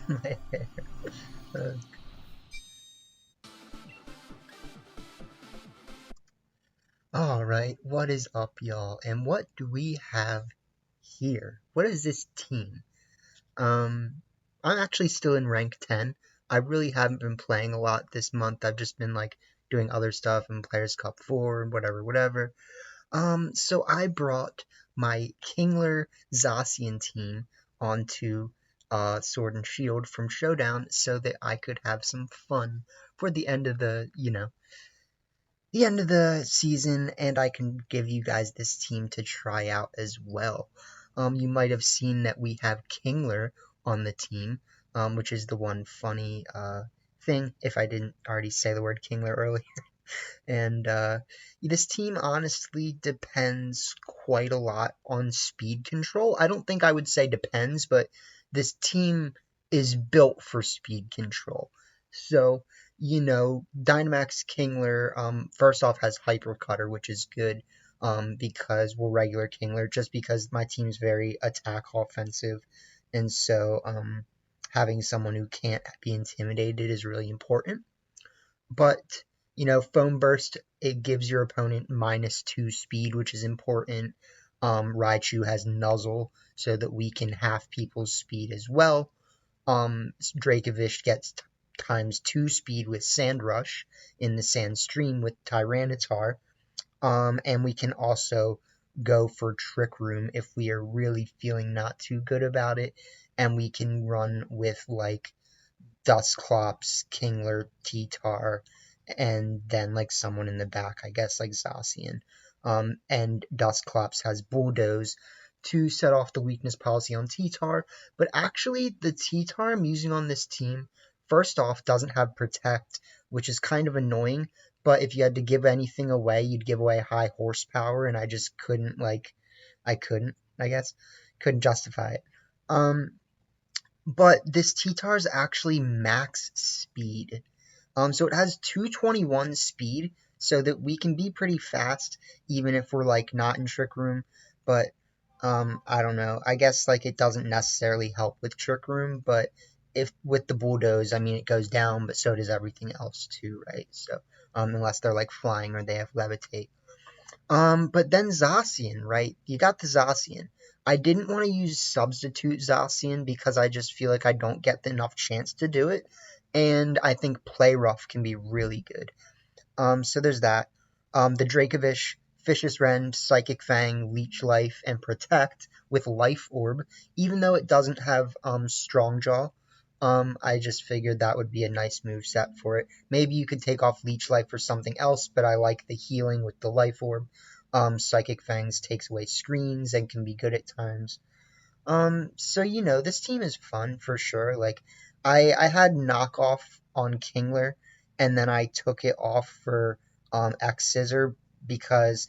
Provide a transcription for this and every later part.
My hair. Alright, what is up, y'all? And what do we have here? What is this team? I'm actually still in rank 10. I really haven't been playing a lot this month. I've just been like doing other stuff in Players Cup 4 and whatever. So I brought my Kingler Zacian team onto Sword and Shield from Showdown so that I could have some fun for the end of the season, and I can give you guys this team to try out as well. You might have seen that we have Kingler on the team, which is the one funny thing, if I didn't already say the word Kingler earlier. And this team honestly depends quite a lot on speed control. I don't think I would say depends, but this team is built for speed control. So, Dynamax Kingler, first off, has Hyper Cutter, which is good because we're regular Kingler, just because my team's very attack offensive. And so having someone who can't be intimidated is really important. But Foam Burst, it gives your opponent -2 speed, which is important. Raichu has Nuzzle, so that we can half people's speed as well. Dracovish gets ×2 speed with Sand Rush in the Sand Stream with Tyranitar. And we can also go for Trick Room if we are really feeling not too good about it. And we can run with like Dusclops, Kingler, T-Tar, and then like someone in the back, I guess like Zacian. And Dusclops has Bulldoze to set off the weakness policy on T-Tar. But actually, the T-Tar I'm using on this team, first off, doesn't have Protect, which is kind of annoying. But if you had to give anything away, you'd give away high horsepower, and I just couldn't, couldn't justify it. But this T-Tar is actually max speed. So it has 221 speed, so that we can be pretty fast, even if we're like not in Trick Room. But I don't know. I guess like it doesn't necessarily help with Trick Room, but if with the Bulldoze, I mean it goes down, but so does everything else too, right? So unless they're like flying or they have Levitate. But then Zacian, right? You got the Zacian. I didn't want to use Substitute Zacian because I just feel like I don't get enough chance to do it. And I think Play Rough can be really good. So there's that. The Dracovish, Vicious Rend, Psychic Fang, Leech Life, and Protect with Life Orb. Even though it doesn't have Strong Jaw, I just figured that would be a nice move set for it. Maybe you could take off Leech Life for something else, but I like the healing with the Life Orb. Psychic Fangs takes away screens and can be good at times. So this team is fun for sure. Like, I had knockoff on Kingler, and then I took it off for X Scissor because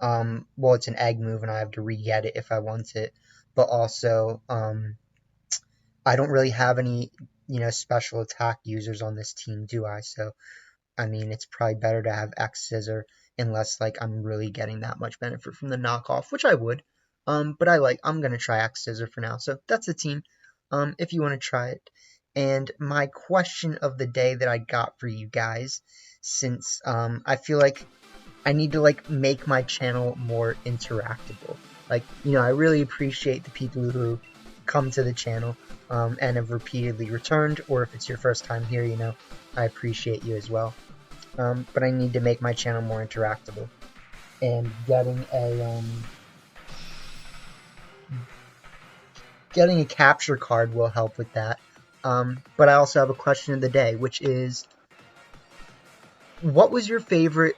well, it's an egg move and I have to re-get it if I want it. But also I don't really have any special attack users on this team, do I? So I mean, it's probably better to have X Scissor unless like I'm really getting that much benefit from the knockoff, which I would. But I'm gonna try X Scissor for now. So that's the team. If you want to try it. And my question of the day that I got for you guys, since I feel like I need to like make my channel more interactable. Like, I really appreciate the people who come to the channel and have repeatedly returned, or if it's your first time here, I appreciate you as well. But I need to make my channel more interactable, and getting a capture card will help with that. But I also have a question of the day, which is, what was your favorite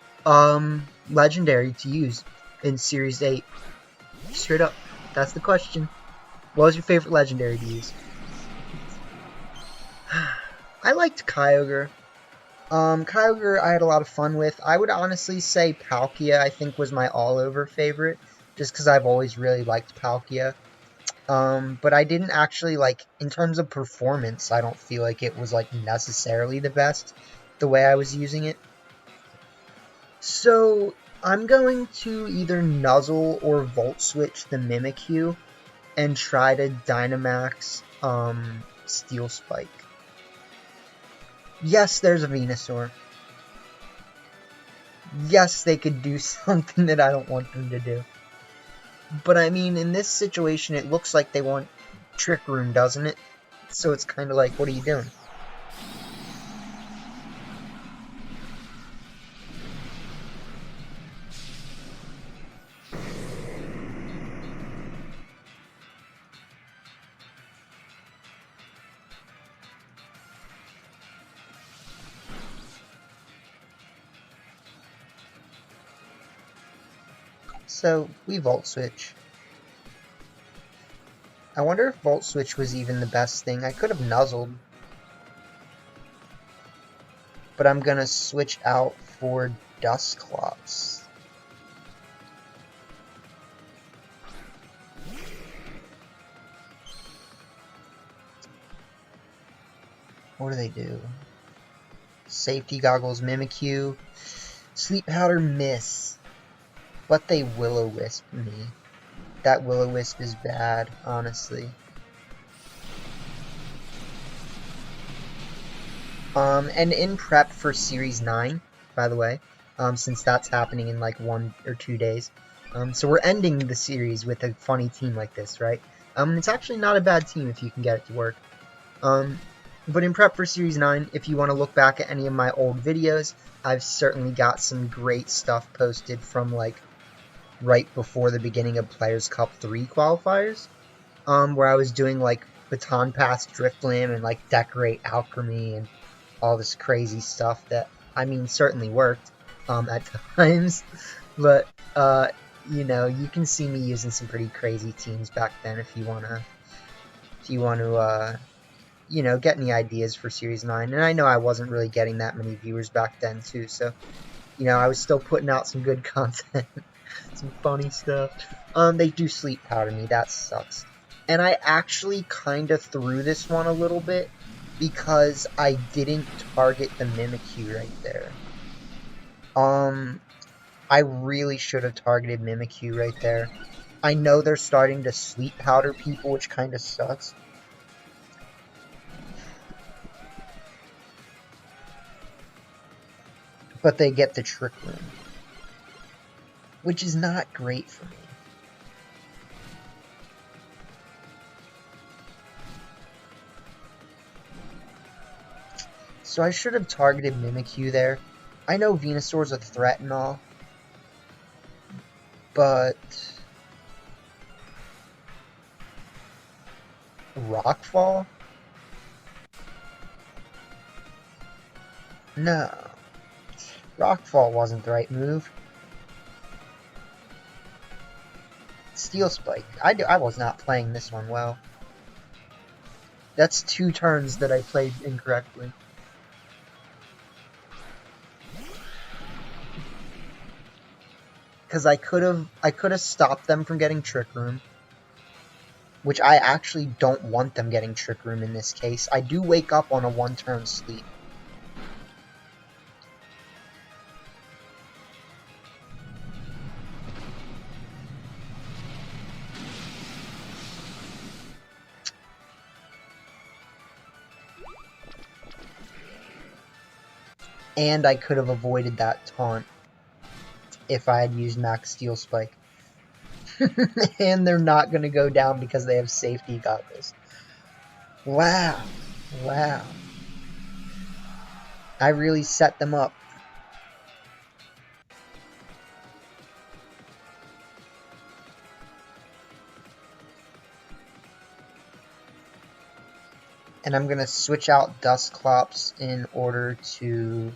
legendary to use in Series 8? Straight up, that's the question. What was your favorite legendary to use? I liked Kyogre. Kyogre I had a lot of fun with. I would honestly say Palkia, I think, was my all-over favorite, just because I've always really liked Palkia. But I didn't actually, in terms of performance, I don't feel like it was, necessarily the best, the way I was using it. So, I'm going to either Nuzzle or Volt Switch the Mimikyu, and try to Dynamax, Steel Spike. Yes, there's a Venusaur. Yes, they could do something that I don't want them to do. But I mean, in this situation, it looks like they want Trick Room, doesn't it? So it's kind of like, what are you doing? So, we Volt Switch. I wonder if Volt Switch was even the best thing. I could have nuzzled. But I'm gonna switch out for Dusclops. What do they do? Safety Goggles, Mimikyu. Sleep Powder, miss. But they Will-O-Wisp me. That Will-O-Wisp is bad, honestly. And in prep for Series 9, by the way, since that's happening in like 1 or 2 days. So we're ending the series with a funny team like this, right? It's actually not a bad team if you can get it to work. But in prep for Series 9, if you want to look back at any of my old videos, I've certainly got some great stuff posted from like right before the beginning of Players Cup 3 qualifiers, where I was doing like Baton Pass Drifblim and like Decorate Alchemy and all this crazy stuff that, I mean, certainly worked at times, but you know, you can see me using some pretty crazy teams back then if you want to you know, get any ideas for Series 9. And I know I wasn't really getting that many viewers back then too, so you know, I was still putting out some good content. Some funny stuff. They do Sleep Powder me, that sucks. And I actually kind of threw this one a little bit because I didn't target the Mimikyu right there. I really should have targeted Mimikyu right there. I know they're starting to Sleep Powder people, which kind of sucks. But they get the Trick Room, which is not great for me. So I should have targeted Mimikyu there. I know Venusaur's a threat and all, but Rockfall? No. Rockfall wasn't the right move. Steel Spike. I was not playing this one well. That's 2 turns that I played incorrectly. Because I could have stopped them from getting Trick Room, which I actually don't want them getting Trick Room in this case. I do wake up on a 1-turn sleep. And I could have avoided that taunt if I had used Max Steel Spike. And they're not going to go down because they have Safety Goggles. Wow. Wow. I really set them up. And I'm going to switch out Dusclops in order to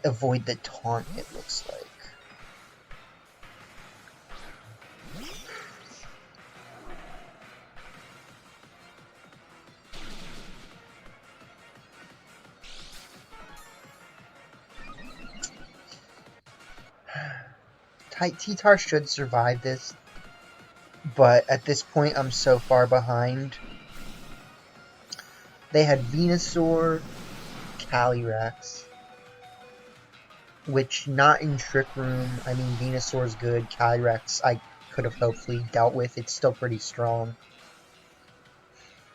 avoid the taunt, it looks like. T-Tar should survive this, but at this point I'm so far behind. They had Venusaur, Calyrex, which not in Trick Room. I mean, Venusaur's good. Calyrex I could have hopefully dealt with. It's still pretty strong.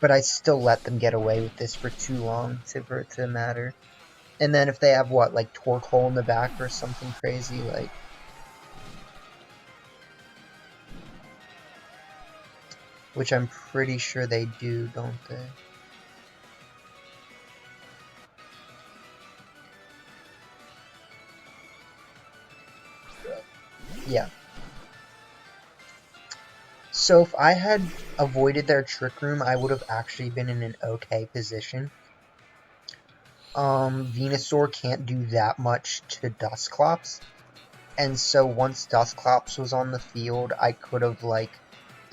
But I still let them get away with this for too long for it to matter. And then if they have, what, like Torque Hole in the back or something crazy, like... Which I'm pretty sure they do, don't they? Yeah. So if I had avoided their Trick Room, I would have actually been in an okay position. Venusaur can't do that much to Dusclops. And so once Dusclops was on the field, I could have, like,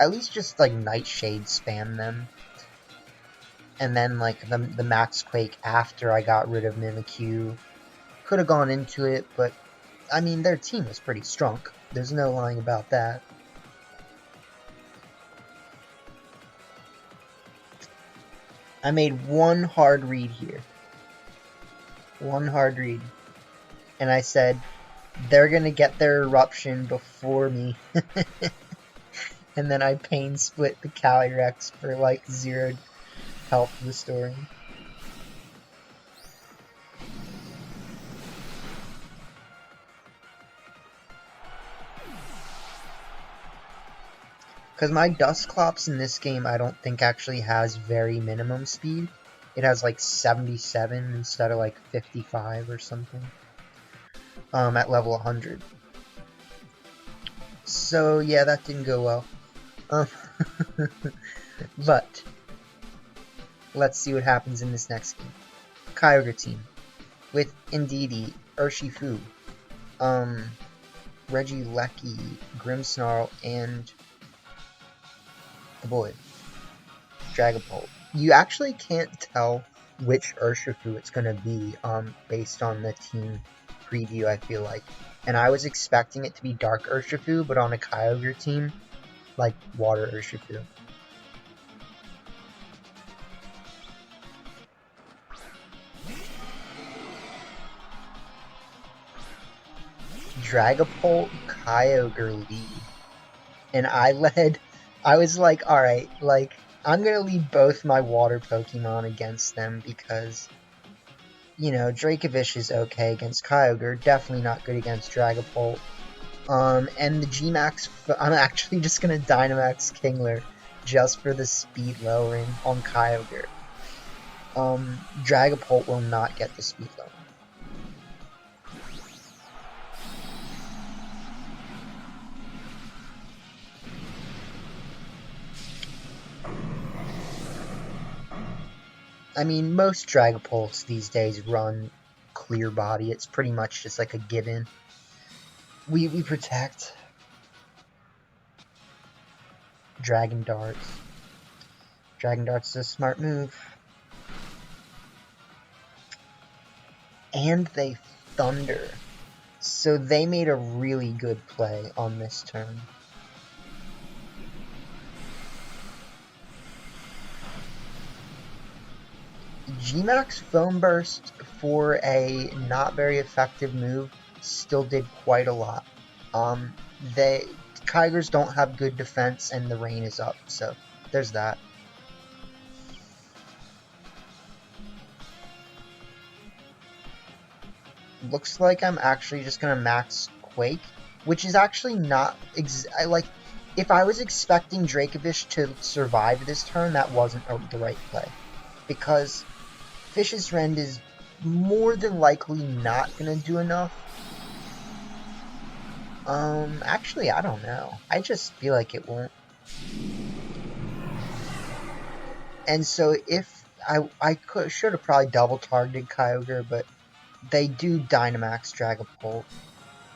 at least just, like, Nightshade spam them. And then, like, the Max Quake after I got rid of Mimikyu. Could have gone into it, but, I mean, their team was pretty strong. There's no lying about that. I made one hard read here. One hard read. And I said, they're gonna get their eruption before me. And then I pain split the Calyrex for like 0 health restoring. Because my Dusclops in this game I don't think actually has very minimum speed. It has like 77 instead of like 55 or something. At level 100. So yeah, that didn't go well. But let's see what happens in this next game. Kyogre team with Indeedee, Urshifu, Regieleki, Grimmsnarl, and the boy, Dragapult. You actually can't tell which Urshifu it's gonna be, based on the team preview, I feel like. And I was expecting it to be Dark Urshifu, but on a Kyogre team, like Water Urshifu. Dragapult, Kyogre lead. And I was like, alright, like, I'm gonna lead both my water Pokemon against them because, you know, Dracovish is okay against Kyogre, definitely not good against Dragapult. And the Gmax, I'm actually just gonna Dynamax Kingler just for the speed lowering on Kyogre. Dragapult will not get the speed lowering. I mean, most Dragapults these days run Clear Body. It's pretty much just like a given. We protect. Dragon Darts. Dragon Darts is a smart move. And they Thunder. So they made a really good play on this turn. Gmax Foam Burst, for a not very effective move, still did quite a lot. Tigers don't have good defense and the rain is up, so there's that. Looks like I'm actually just gonna max Quake, which is actually not if I was expecting Dracovish to survive this turn, that wasn't the right play, because Fish's Rend is more than likely not gonna do enough. Actually, I don't know. I just feel like it won't. And so if I should have probably double targeted Kyogre, but they do Dynamax Dragapult,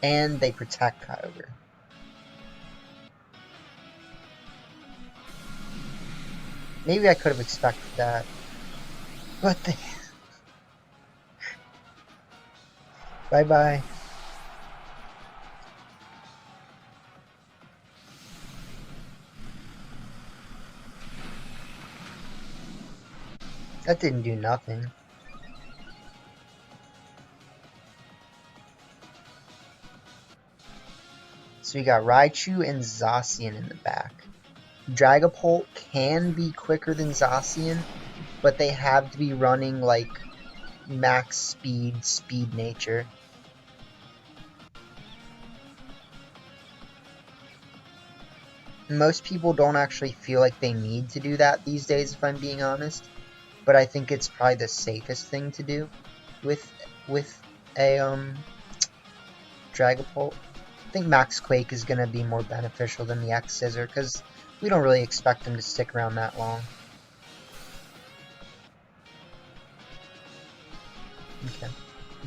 and they protect Kyogre. Maybe I could have expected that, but they... Bye-bye. That didn't do nothing. So we got Raichu and Zacian in the back. Dragapult can be quicker than Zacian, but they have to be running like max speed nature. Most people don't actually feel like they need to do that these days, if I'm being honest. But I think it's probably the safest thing to do with a Dragapult. I think Max Quake is going to be more beneficial than the X Scissor, because we don't really expect them to stick around that long.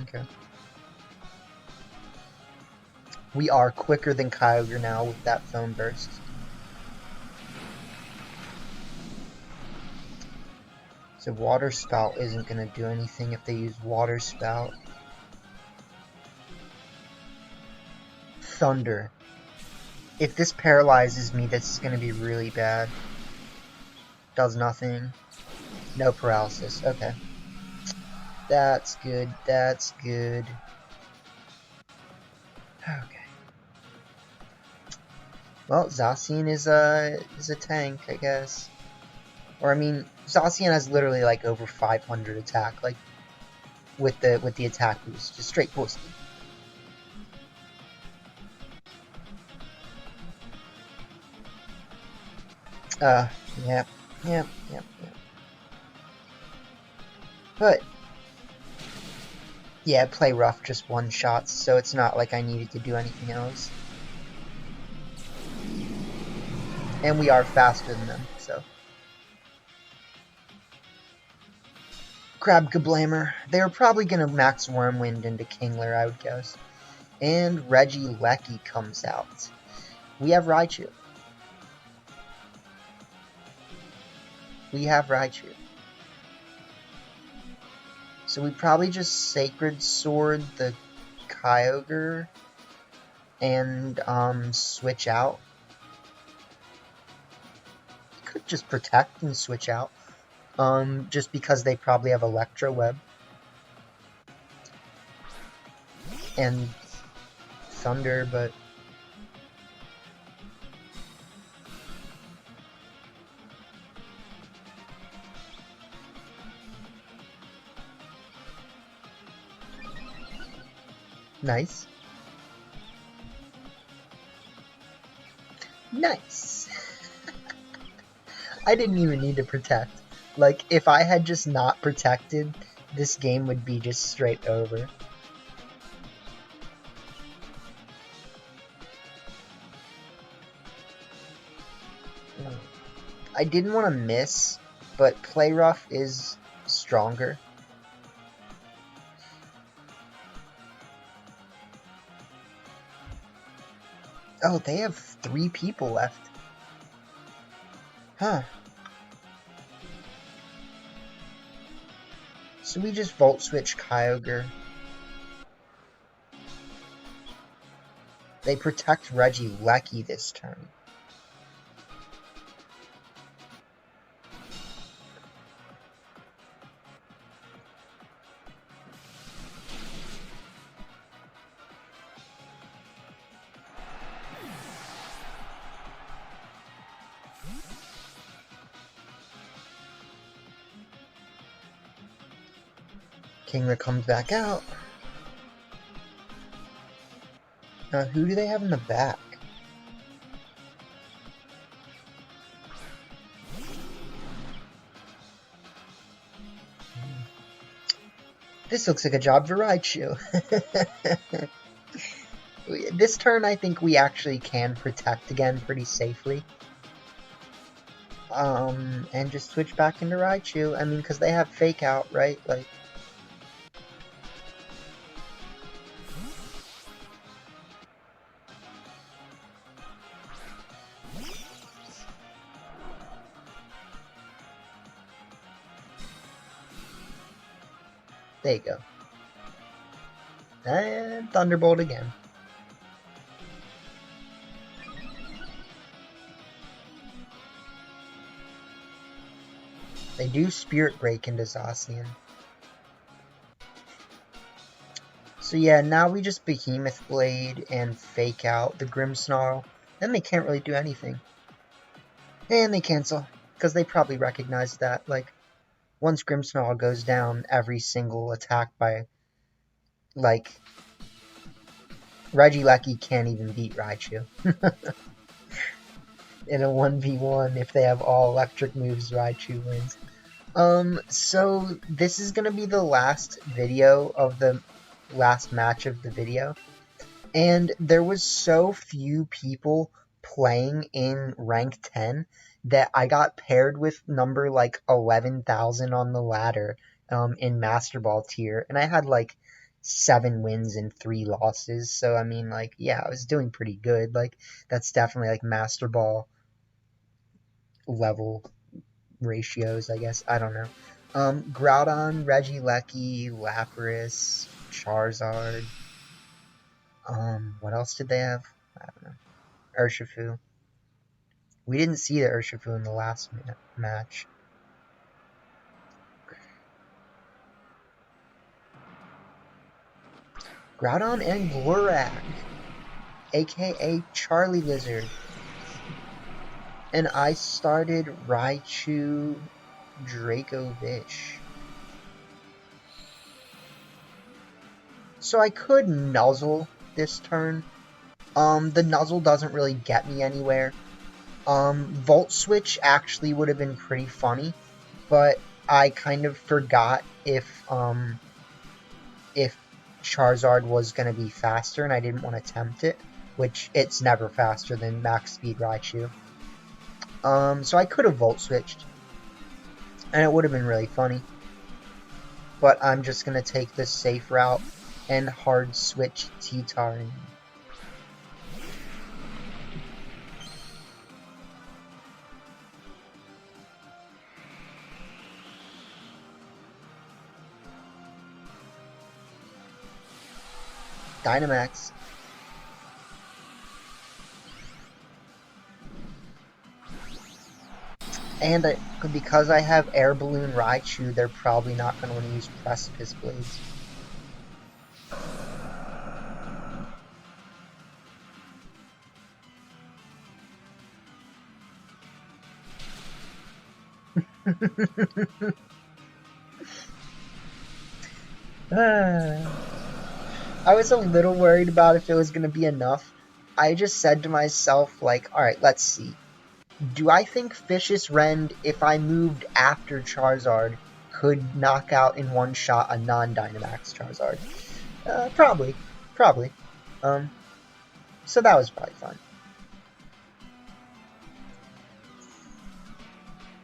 Okay. We are quicker than Kyogre now with that Foam Burst. So Water Spout isn't going to do anything if they use Water Spout. Thunder. If this paralyzes me, this is going to be really bad. Does nothing. No paralysis. Okay. That's good. That's good. Okay. Well, Zacian is a tank, I guess. Or I mean, Zacian has literally like over 500 attack, like with the attack boost, just straight boosted. Yep. But yeah, play rough, just one shots, so it's not like I needed to do anything else. And we are faster than them, so. Crab Kablamer. They're probably gonna max Wormwind into Kingler, I would guess. And Regieleki comes out. We have Raichu. So we probably just Sacred Sword the Kyogre and switch out. Could just Protect and switch out. Just because they probably have Electro Web. And Thunder, but nice. Nice. I didn't even need to protect. Like, if I had just not protected, this game would be just straight over. I didn't want to miss, but Play Rough is stronger. Oh, they have 3 people left. Huh. So we just Volt Switch Kyogre. They protect Regieleki this turn. Kingler comes back out. Who do they have in the back? This looks like a job for Raichu. This turn, I think we actually can protect again pretty safely. And just switch back into Raichu. I mean, because they have Fake Out, right? Like. There you go. And Thunderbolt again. They do Spirit Break into Zacian. So yeah, now we just Behemoth Blade and Fake Out the Grimmsnarl. Then they can't really do anything. And they cancel, because they probably recognize that, like, once Grimmsnarl goes down, every single attack by, like, Regieleki can't even beat Raichu. In a 1v1, if they have all electric moves, Raichu wins. So this is gonna be the last video of the last match of the video. And there was so few people playing in rank 10 that I got paired with number like 11,000 on the ladder in Master Ball tier. And I had like 7 wins and 3 losses. So, I mean, like, yeah, I was doing pretty good. Like, that's definitely like Master Ball level ratios, I guess. I don't know. Groudon, Regieleki, Lapras, Charizard. What else did they have? I don't know. Urshifu. We didn't see the Urshifu in the last match. Groudon and Glurak, aka Charlie Lizard. And I started Raichu Dracovish. So I could Nuzzle this turn. The Nuzzle doesn't really get me anywhere. Volt Switch actually would have been pretty funny, but I kind of forgot if Charizard was going to be faster, and I didn't want to tempt it, which it's never faster than max speed Raichu. So I could have Volt Switched, and it would have been really funny. But I'm just going to take the safe route and hard switch T-Tar in. Dynamax. And because I have Air Balloon Raichu, they're probably not going to want to use Precipice Blades. I was a little worried about if it was going to be enough. I just said to myself, like, alright, let's see. Do I think Vicious Rend, if I moved after Charizard, could knock out in one shot a non-Dynamax Charizard? Probably. Probably. So that was probably fun.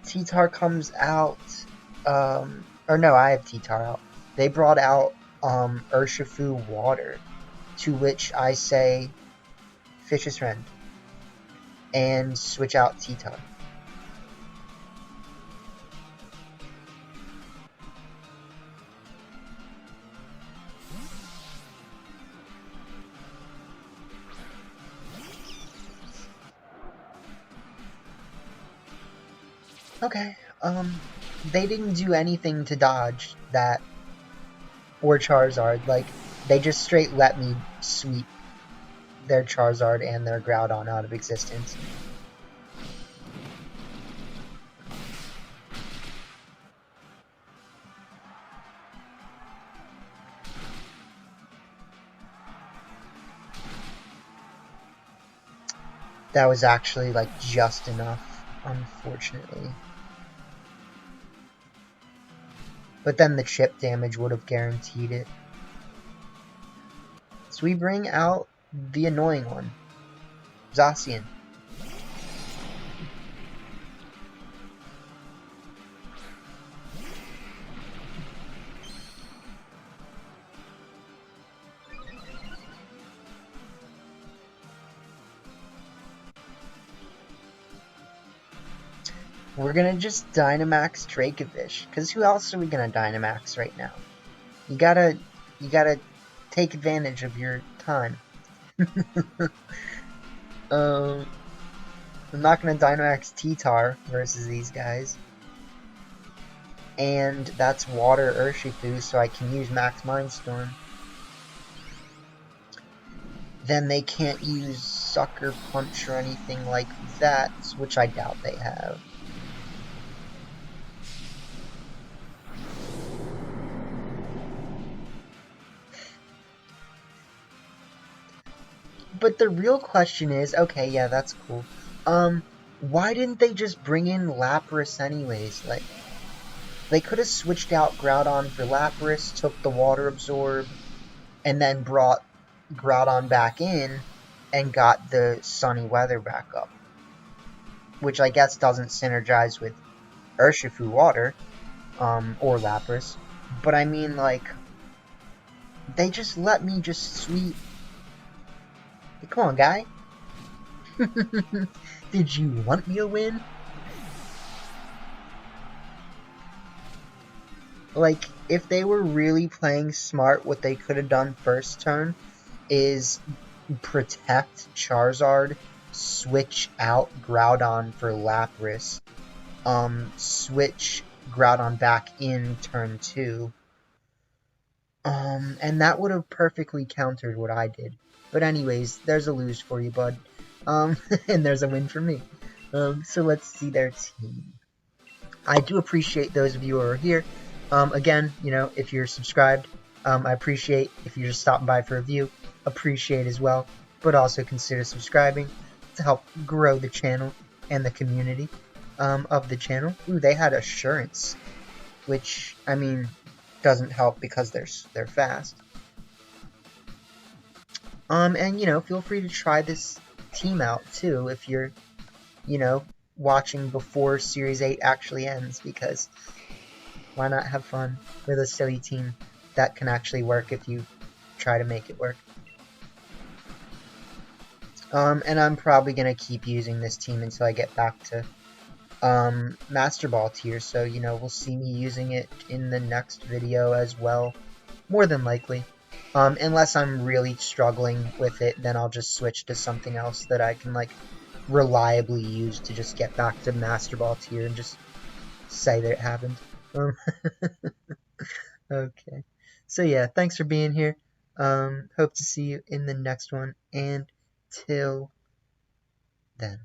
T-Tar comes out, or no, I have T-Tar out. They brought out, Urshifu Water, to which I say, Vicious Rend, and switch out T-Tar. Okay, they didn't do anything to dodge that, or Charizard, like, they just straight let me sweep their Charizard and their Groudon out of existence. That was actually, like, just enough, unfortunately. But then the chip damage would have guaranteed it. So we bring out the annoying one, Zacian. We're gonna just Dynamax Dracovish, because who else are we gonna Dynamax right now? You gotta take advantage of your time. I'm not gonna Dynamax T-Tar versus these guys. And that's Water Urshifu, so I can use Max Mindstorm. Then they can't use Sucker Punch or anything like that, which I doubt they have. But the real question is, okay, yeah, that's cool. Why didn't they just bring in Lapras anyways? Like, they could have switched out Groudon for Lapras, took the Water Absorb, and then brought Groudon back in and got the Sunny Weather back up. Which I guess doesn't synergize with Urshifu Water, or Lapras. But I mean, like, they just let me just sweep. Hey, come on, guy. Did you want me to win? Like, if they were really playing smart, what they could have done first turn is protect Charizard, switch out Groudon for Lapras, switch Groudon back in turn 2, and that would have perfectly countered what I did. But anyways, there's a lose for you, bud. And there's a win for me. So let's see their team. I do appreciate those of you who are here. Again, you know, if you're subscribed, I appreciate if you're just stopping by for a view. Appreciate as well, but also consider subscribing to help grow the channel and the community of the channel. Ooh, they had Assurance, which, I mean, doesn't help because they're fast. And, you know, feel free to try this team out, too, if you're, you know, watching before Series 8 actually ends, because why not have fun with a silly team that can actually work if you try to make it work. And I'm probably going to keep using this team until I get back to Master Ball tier, so, you know, we'll see me using it in the next video as well, more than likely. Unless I'm really struggling with it, then I'll just switch to something else that I can, like, reliably use to just get back to Master Ball tier and just say that it happened. Okay. So yeah, thanks for being here. Hope to see you in the next one, and till then.